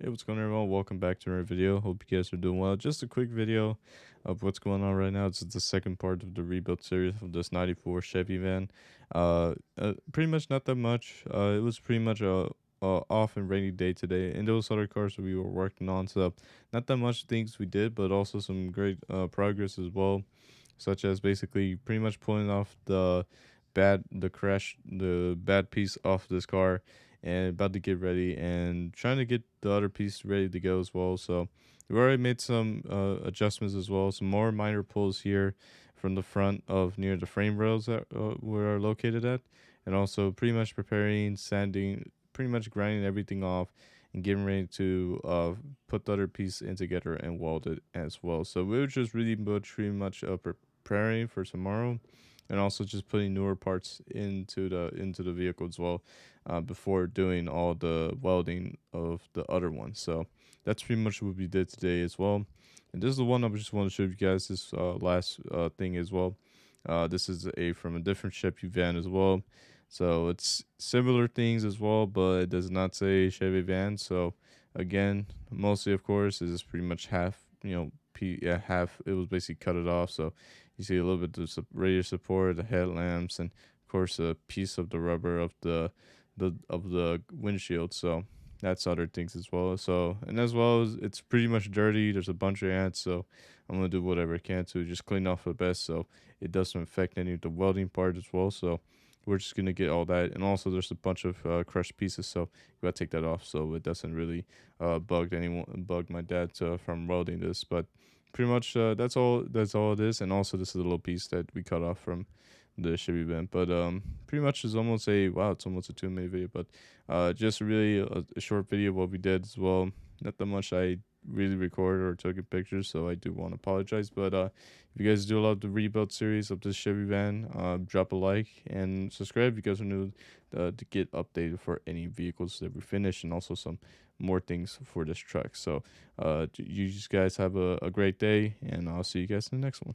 Hey, what's going on, everyone? Welcome back to another video. Hope you guys are doing well. Just a quick video of what's going on right now. It's the second part of the rebuild series of this 94 Chevy van. Pretty much not that much. It was pretty much a off and rainy day today, and those other cars that we were working on. So not that much things we did, but also some great progress as well, such as basically pretty much pulling off the bad piece off this car and about to get ready and trying to get the other piece ready to go as well. So we already made some adjustments as well, some more minor pulls here from the front of near the frame rails that we are located at, and also pretty much preparing, sanding, pretty much grinding everything off and getting ready to put the other piece in together and weld it as well. So we were just really much pretty much preparing for tomorrow, and also just putting newer parts into the vehicle as well, before doing all the welding of the other one. So that's pretty much what we did today as well. And this is the one I just want to show you guys this last thing as well. This is a from a different Chevy van as well. So it's similar things as well, but it does not say Chevy van. So again, mostly of course is pretty much half, yeah, half. It was basically cut it off. So you see a little bit of radio support, the headlamps, and of course a piece of the rubber of the windshield. So that's other things as well. So, and as well as it's pretty much dirty. There's a bunch of ants, so I'm gonna do whatever I can to just clean off the best, so it doesn't affect any of the welding part as well. So we're just gonna get all that, and also there's a bunch of crushed pieces, so you gotta take that off so it doesn't really bug my dad from welding this. But pretty much that's all. That's all it is, and also this is a little piece that we cut off from the Chevy van. But pretty much is almost a wow. It's almost a 2 minute video, but just really a short video of what we did as well. Not that much I really recorded or took in pictures, so I do want to apologize. But if you guys do love the rebuild series of this Chevy van, drop a like and subscribe if you guys are new, to get updated for any vehicles that we finish, and also some more things for this truck. So you guys have a great day, and I'll see you guys in the next one.